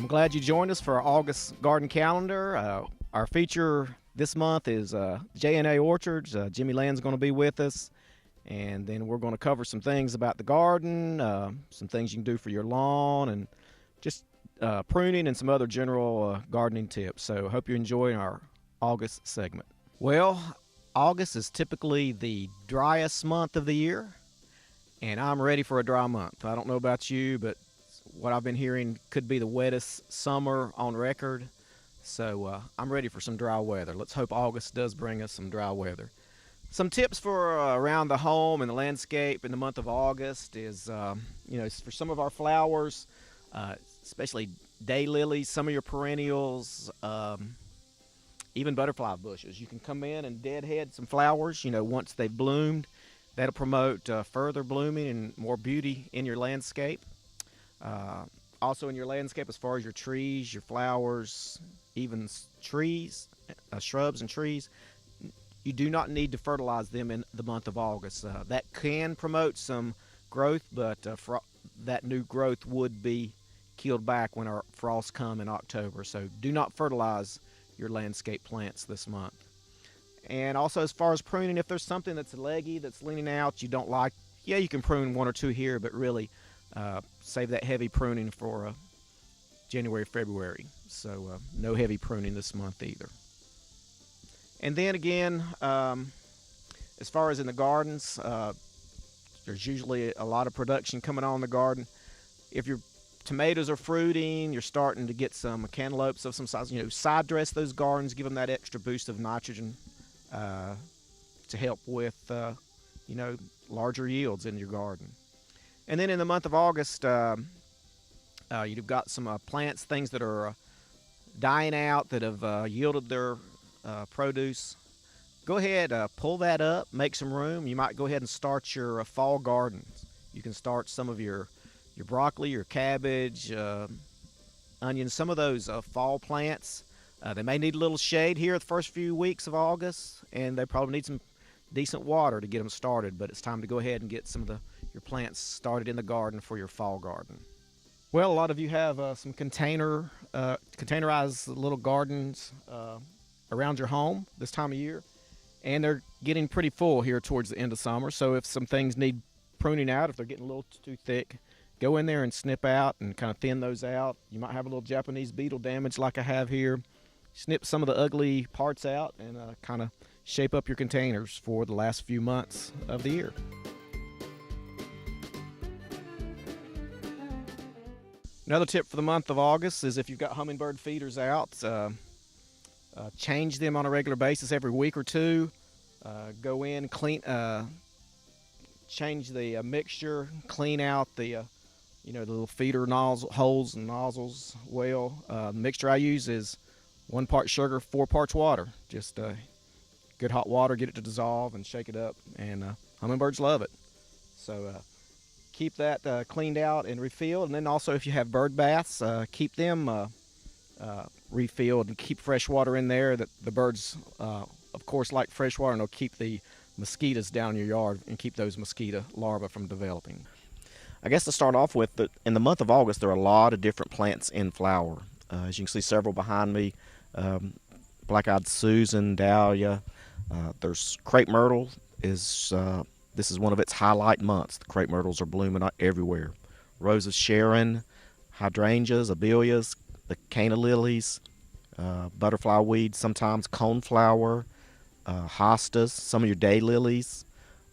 I'm glad you joined us for our August garden calendar. Our feature this month is J&A Orchards. Jimmy Land's going to be with us, and then we're going to cover some things about the garden, some things you can do for your lawn, and just pruning and some other general gardening tips. So hope you enjoy our August segment. Well, August is typically the driest month of the year, and I'm ready for a dry month. I don't know about you, but what I've been hearing could be the wettest summer on record. So I'm ready for some dry weather. Let's hope August does bring us some dry weather. Some tips for around the home and the landscape in the month of August is, for some of our flowers, especially daylilies, some of your perennials, even butterfly bushes. You can come in and deadhead some flowers, once they've bloomed. That'll promote further blooming and more beauty in your landscape. Also in your landscape, as far as your trees, your flowers, even trees, shrubs and trees, you do not need to fertilize them in the month of August. That can promote some growth, but that new growth would be killed back when our frosts come in October. So do not fertilize your landscape plants this month. And also, as far as pruning, if there's something that's leggy, that's leaning out, you don't like, you can prune one or two here, but really save that heavy pruning for January, February. So no heavy pruning this month either. And then again, as far as in the gardens, there's usually a lot of production coming on in the garden. If your tomatoes are fruiting, you're starting to get some cantaloupes of some size, side dress those gardens, give them that extra boost of nitrogen to help with, larger yields in your garden. And then in the month of August, you've got some plants, things that are dying out that have yielded their produce. Go ahead, pull that up, make some room. You might go ahead and start your fall gardens. You can start some of your broccoli, your cabbage, onions, some of those fall plants. They may need a little shade here the first few weeks of August, and they probably need some decent water to get them started, but it's time to go ahead and get some of your plants started in the garden for your fall garden. Well, a lot of you have some containerized little gardens around your home this time of year, and they're getting pretty full here towards the end of summer. So if some things need pruning out, if they're getting a little too thick, go in there and snip out and kind of thin those out. You might have a little Japanese beetle damage like I have here. Snip some of the ugly parts out and kind of shape up your containers for the last few months of the year. Another tip for the month of August is if you've got hummingbird feeders out, change them on a regular basis every week or two. Go in, clean, change the mixture, clean out the little feeder holes and nozzles well. The mixture I use is 1 part sugar, 4 parts water. Just good hot water, get it to dissolve and shake it up, and hummingbirds love it. So keep that cleaned out and refilled. And then also, if you have bird baths, keep them refilled and keep fresh water in there. That the birds, of course, like fresh water, and they'll keep the mosquitoes down in your yard and keep those mosquito larvae from developing. I guess to start off with, in the month of August, there are a lot of different plants in flower. As you can see, several behind me, black-eyed Susan, dahlia. There's crepe myrtle. This is one of its highlight months. The crepe myrtles are blooming everywhere. Rose of Sharon, hydrangeas, abelias, the canna lilies, butterfly weeds, sometimes coneflower, hostas, some of your daylilies,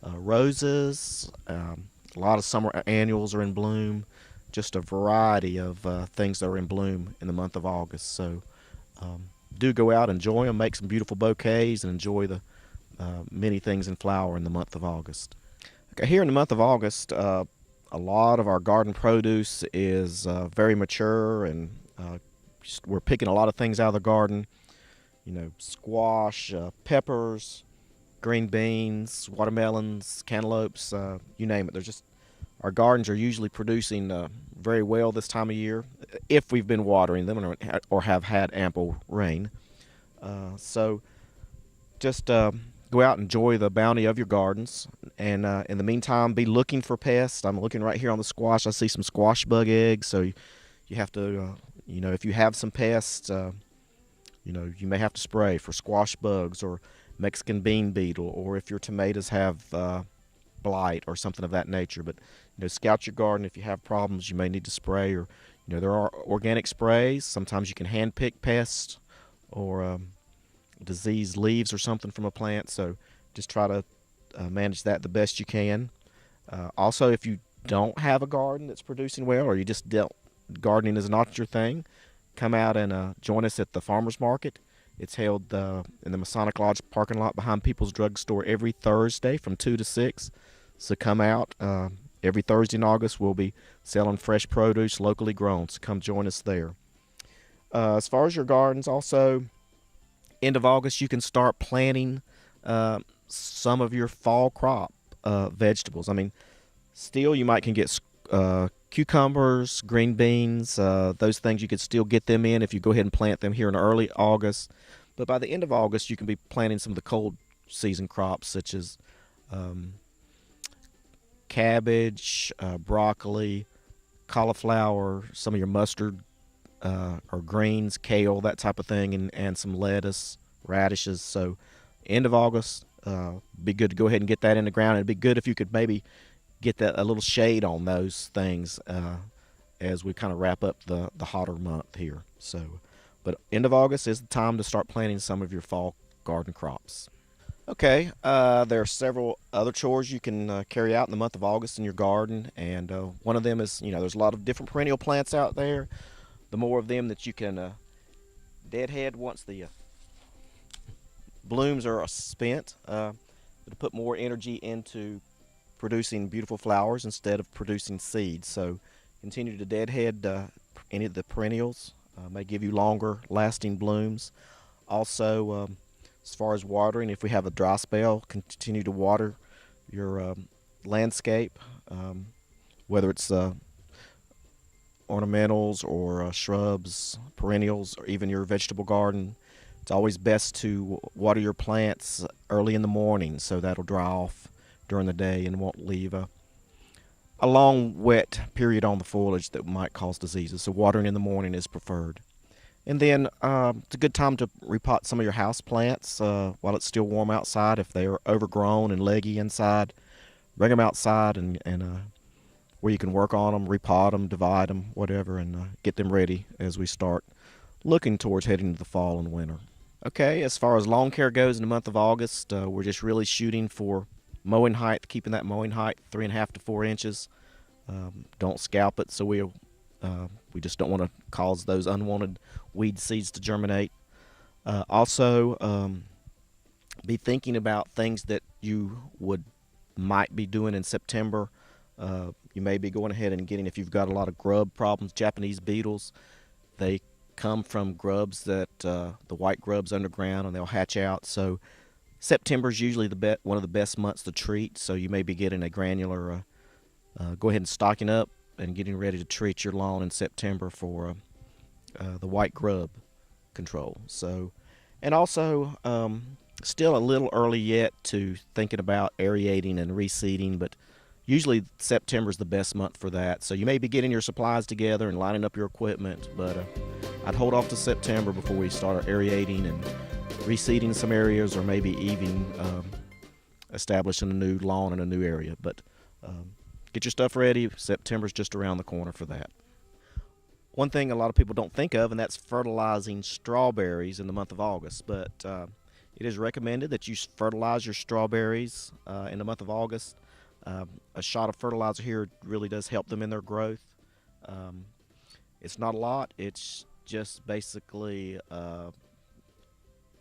roses. A lot of summer annuals are in bloom. Just a variety of things that are in bloom in the month of August. So do go out, enjoy them, make some beautiful bouquets, and enjoy the many things in flower in the month of August. Okay, here in the month of August, a lot of our garden produce is very mature, and we're picking a lot of things out of the garden. Squash, peppers, green beans, watermelons, cantaloupes, you name it. Our gardens are usually producing very well this time of year, if we've been watering them or have had ample rain. So just go out and enjoy the bounty of your gardens, and in the meantime, be looking for pests. I'm looking right here on the squash. I see some squash bug eggs, so you have to If you have some pests, you may have to spray for squash bugs or Mexican bean beetle, or if your tomatoes have blight or something of that nature. But scout your garden. If you have problems, you may need to spray. Or there are organic sprays. Sometimes you can hand pick pests or diseased leaves or something from a plant. So just try to manage that the best you can. Also, if you don't have a garden that's producing well, or you just don't, gardening is not your thing, come out and join us at the farmers market. It's held in the Masonic Lodge parking lot behind People's Drug Store every Thursday from 2 to 6. So come out. Every Thursday in August, we'll be selling fresh produce locally grown. So come join us there. As far as your gardens, also, end of August, you can start planting some of your fall crop vegetables. I mean, still you can get cucumbers, green beans, those things you could still get them in if you go ahead and plant them here in early August. But by the end of August, you can be planting some of the cold season crops such as cabbage, broccoli, cauliflower, some of your mustard or greens, kale, that type of thing, and some lettuce, radishes. So end of August, be good to go ahead and get that in the ground. It'd be good if you could maybe get that a little shade on those things as we kind of wrap up the hotter month here. But end of August is the time to start planting some of your fall garden crops. Okay, there are several other chores you can carry out in the month of August in your garden, and one of them is, there's a lot of different perennial plants out there. The more of them that you can deadhead once the blooms are spent, to put more energy into producing beautiful flowers instead of producing seeds. So continue to deadhead any of the perennials. May give you longer lasting blooms. Also, as far as watering, if we have a dry spell, continue to water your landscape, whether it's ornamentals or shrubs, perennials, or even your vegetable garden. It's always best to water your plants early in the morning, so that'll dry off during the day and won't leave a long wet period on the foliage that might cause diseases. So watering in the morning is preferred. And then it's a good time to repot some of your house plants while it's still warm outside. If they are overgrown and leggy inside, bring them outside and where you can work on them, repot them, divide them, whatever, and get them ready as we start looking towards heading into the fall and winter. Okay, as far as lawn care goes in the month of August, we're just really shooting for mowing height, keeping that mowing height 3.5 to 4 inches. Don't scalp it, so we just don't want to cause those unwanted weed seeds to germinate. Also, be thinking about things that you might be doing in September. You may be going ahead and getting, if you've got a lot of grub problems, Japanese beetles, they come from grubs that the white grubs underground, and they'll hatch out. So September is usually one of the best months to treat. So you may be getting a granular. Go ahead and stocking up and getting ready to treat your lawn in September for the white grub control. So, and also still a little early yet to thinking about aerating and reseeding, but usually September is the best month for that. So you may be getting your supplies together and lining up your equipment, but I'd hold off to September before we start aerating and reseeding some areas, or maybe even establishing a new lawn in a new area. But get your stuff ready. September's just around the corner for that. One thing a lot of people don't think of, and that's fertilizing strawberries in the month of August. But it is recommended that you fertilize your strawberries in the month of August. A shot of fertilizer here really does help them in their growth. It's not a lot. It's just basically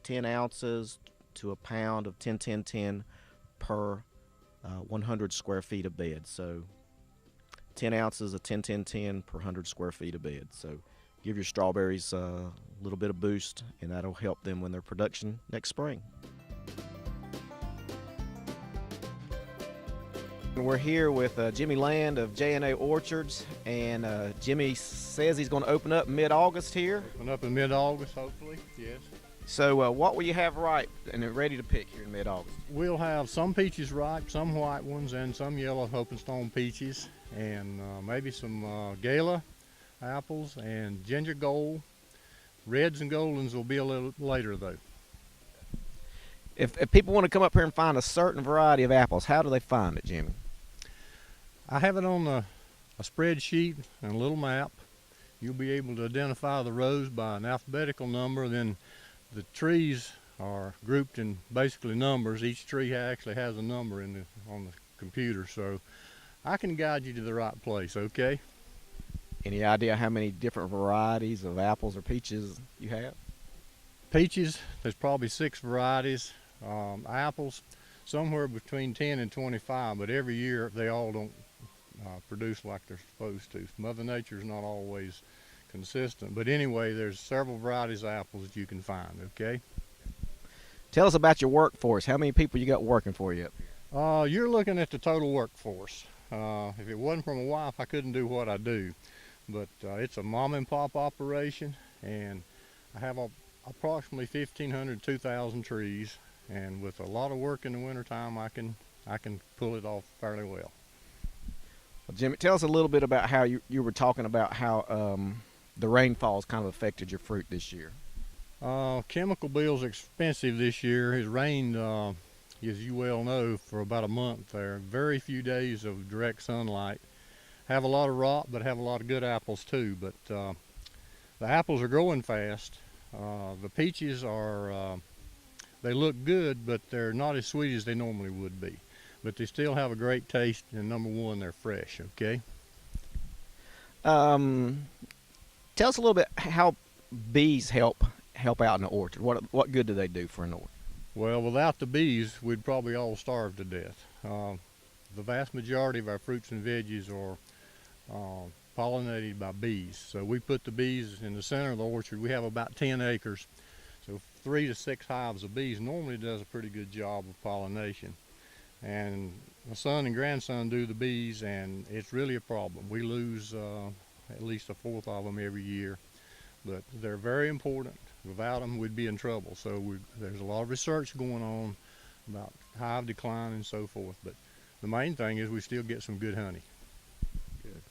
10 ounces to a pound of 10-10-10 per 100 square feet of bed. So 10 ounces of 10-10-10 per 100 square feet of bed. So give your strawberries a little bit of boost, and that'll help them in their production next spring. We're here with Jimmy Land of J&A Orchards, and Jimmy says he's going to open up mid-August here. Open up in mid-August, hopefully, yes. So what will you have ripe and ready to pick here in mid-August? We'll have some peaches ripe, some white ones, and some yellow Hopenstone peaches, and maybe some gala, apples and ginger gold. Reds and goldens will be a little later though. If people want to come up here and find a certain variety of apples, how do they find it, Jimmy? I have it on a spreadsheet and a little map. You'll be able to identify the rows by an alphabetical number. Then the trees are grouped in basically numbers. Each tree actually has a number on the computer, so I can guide you to the right place, okay? Any idea how many different varieties of apples or peaches you have? Peaches, there's probably 6 varieties. Apples, somewhere between 10 and 25, but every year they all don't produce like they're supposed to. Mother Nature's not always consistent, but anyway, there's several varieties of apples that you can find, okay? Tell us about your workforce. How many people you got working for you up here? You're looking at the total workforce. If it wasn't for my wife, I couldn't do what I do, but it's a mom and pop operation, and I have approximately 1,500, 2,000 trees, and with a lot of work in the wintertime, I can pull it off fairly well. Well, Jimmy, tell us a little bit about how you were talking about how the rainfalls kind of affected your fruit this year. Chemical bills are expensive this year. It's rained, as you well know, for about a month there. Very few days of direct sunlight. Have a lot of rot, but have a lot of good apples too. But the apples are growing fast. The peaches are, they look good, but they're not as sweet as they normally would be. But they still have a great taste, and number one, they're fresh, okay? Tell us a little bit how bees help out in the orchard. What good do they do for an orchard? Well, without the bees, we'd probably all starve to death. The vast majority of our fruits and veggies are pollinated by bees. So we put the bees in the center of the orchard. We have about 10 acres. So 3 to 6 hives of bees normally does a pretty good job of pollination. And my son and grandson do the bees, and it's really a problem. We lose at least 1/4 of them every year, but they're very important. Without them, we'd be in trouble. So there's a lot of research going on about hive decline and so forth, but the main thing is we still get some good honey. Good.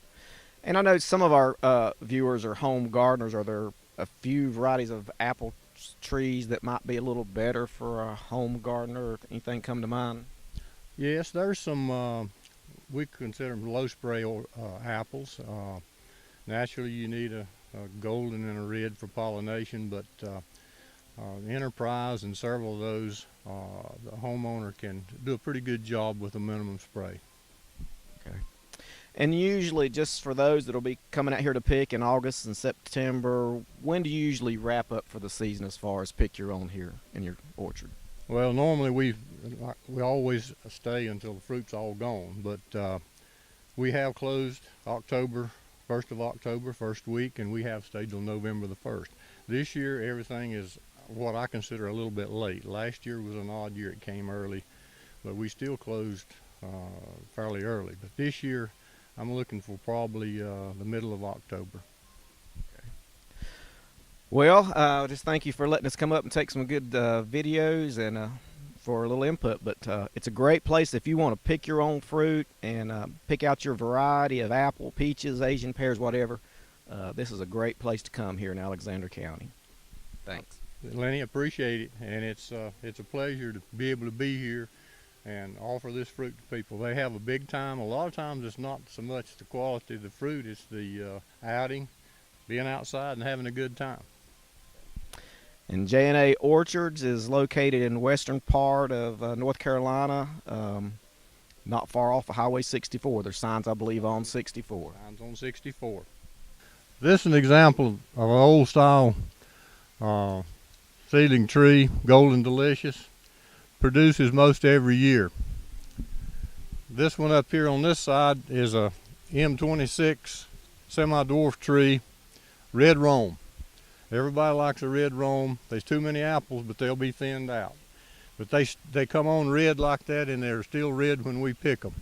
And I know some of our viewers are home gardeners. Are there a few varieties of apple trees that might be a little better for a home gardener? Anything come to mind? Yes, there's some, we consider them low spray apples. Naturally, you need a golden and a red for pollination, but Enterprise and several of those, the homeowner can do a pretty good job with a minimum spray. Okay. And usually, just for those that will be coming out here to pick in August and September, when do you usually wrap up for the season as far as pick your own here in your orchard? Well, normally we always stay until the fruit's all gone, but we have closed October, 1st of October, first week, and we have stayed till November the 1st. This year, everything is what I consider a little bit late. Last year was an odd year. It came early, but we still closed fairly early. But this year, I'm looking for probably the middle of October. Well, just thank you for letting us come up and take some good videos and for a little input. But it's a great place if you want to pick your own fruit and pick out your variety of apple, peaches, Asian pears, whatever. This is a great place to come here in Alexander County. Thanks. Lenny, appreciate it, and it's a pleasure to be able to be here and offer this fruit to people. They have a big time. A lot of times it's not so much the quality of the fruit, it's the outing, being outside and having a good time. And J&A Orchards is located in the western part of North Carolina, not far off of Highway 64. There's signs, I believe, on 64. Signs on 64. This is an example of an old style seedling tree, Golden Delicious. Produces most every year. This one up here on this side is a M26 semi-dwarf tree, red Rome. Everybody likes a red Rome. There's too many apples, but they'll be thinned out. But they come on red like that, and they're still red when we pick them.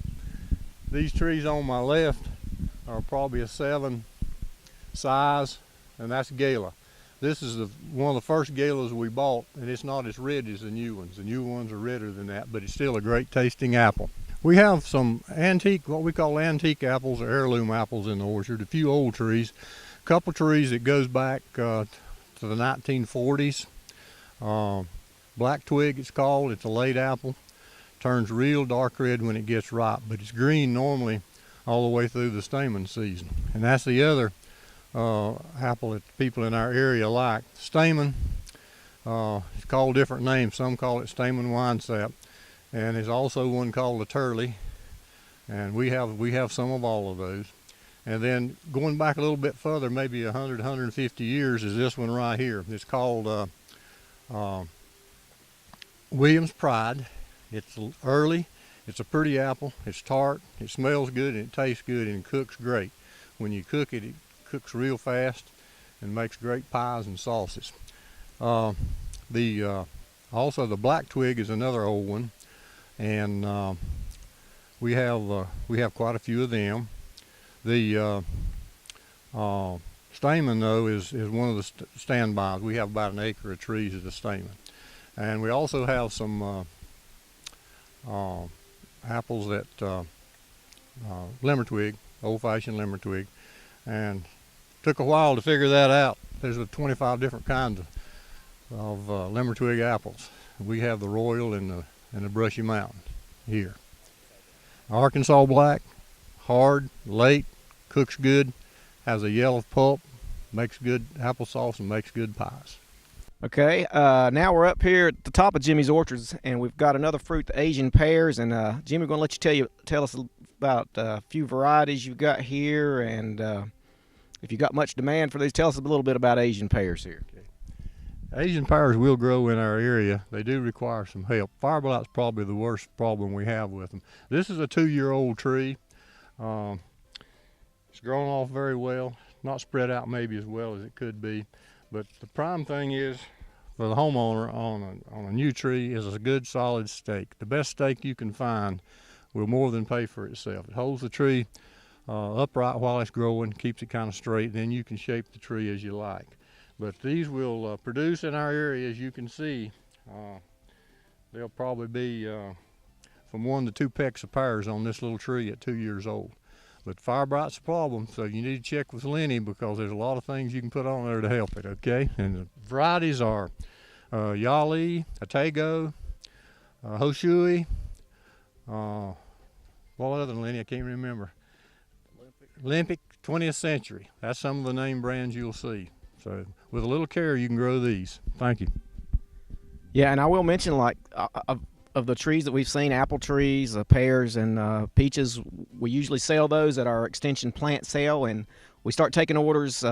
These trees on my left are probably a 7 size, and that's Gala. This is one of the first Galas we bought, and it's not as red as the new ones. The new ones are redder than that, but it's still a great tasting apple. We have some antique, what we call antique apples or heirloom apples in the orchard, a few old trees. couple trees that goes back to the 1940s. Black twig it's called. It's a late apple. Turns real dark red when it gets ripe, but it's green normally all the way through the stamen season. And that's the other apple that people in our area like. Stamen, it's called different names. Some call it stamen winesap, and there's also one called the turley, and we have some of all of those. And then going back a little bit further, maybe 100, 150 years, is this one right here. It's called William's Pride. It's early, it's a pretty apple, it's tart, it smells good, and it tastes good, and it cooks great. When you cook it, it cooks real fast and makes great pies and sauces. Also the black twig is another old one, and we have quite a few of them. The stamen though is one of the standbys. We have about an acre of trees as a stamen, and we also have some apples that lemon twig, old-fashioned lemon twig, and took a while to figure that out. There's 25 different kinds of lemon twig apples. We have the Royal and the Brushy Mountain here. Arkansas black, hard, late, cooks good, has a yellow pulp, makes good applesauce and makes good pies. Okay, now we're up here at the top of Jimmy's orchards, and we've got another fruit, the Asian pears. And Jimmy, we're going to let you tell us about a few varieties you've got here, and if you got much demand for these. Tell us a little bit about Asian pears here. Okay. Asian pears will grow in our area. They do require some help. Fire blight's probably the worst problem we have with them. This is a 2-year-old tree. It's grown off very well, not spread out maybe as well as it could be. But the prime thing is, for the homeowner on a new tree, is a good solid stake. The best stake you can find will more than pay for itself. It holds the tree upright while it's growing, keeps it kind of straight, then you can shape the tree as you like. But these will produce in our area, as you can see. There'll probably be from 1 to 2 pecks of pears on this little tree at 2 years old. But fire bright's a problem, so you need to check with Lenny, because there's a lot of things you can put on there to help it, okay? And the varieties are Yali, Atego, Hoshui, what other than Lenny? I can't remember. Olympic 20th Century. That's some of the name brands you'll see. So with a little care, you can grow these. Thank you. Yeah, and I will mention, like, of the trees that we've seen, apple trees, pears, and peaches, we usually sell those at our extension plant sale, and we start taking orders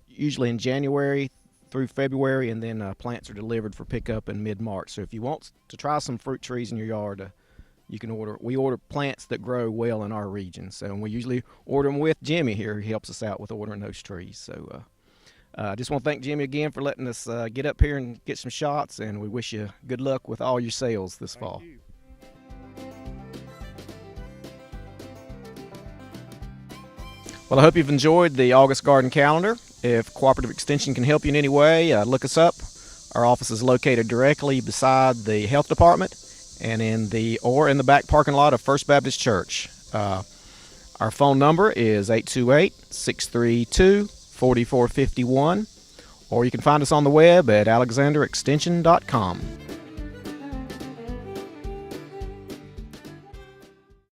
usually in January through February, and then plants are delivered for pickup in mid-March. So if you want to try some fruit trees in your yard, you can order. We order plants that grow well in our region, so we usually order them with Jimmy here. He helps us out with ordering those trees. So I just want to thank Jimmy again for letting us get up here and get some shots, and we wish you good luck with all your sales this fall. You. Well, I hope you've enjoyed the August Garden Calendar. If Cooperative Extension can help you in any way, look us up. Our office is located directly beside the Health Department and in the back parking lot of First Baptist Church. Our phone number is 828-632-4451, or you can find us on the web at alexanderextension.com.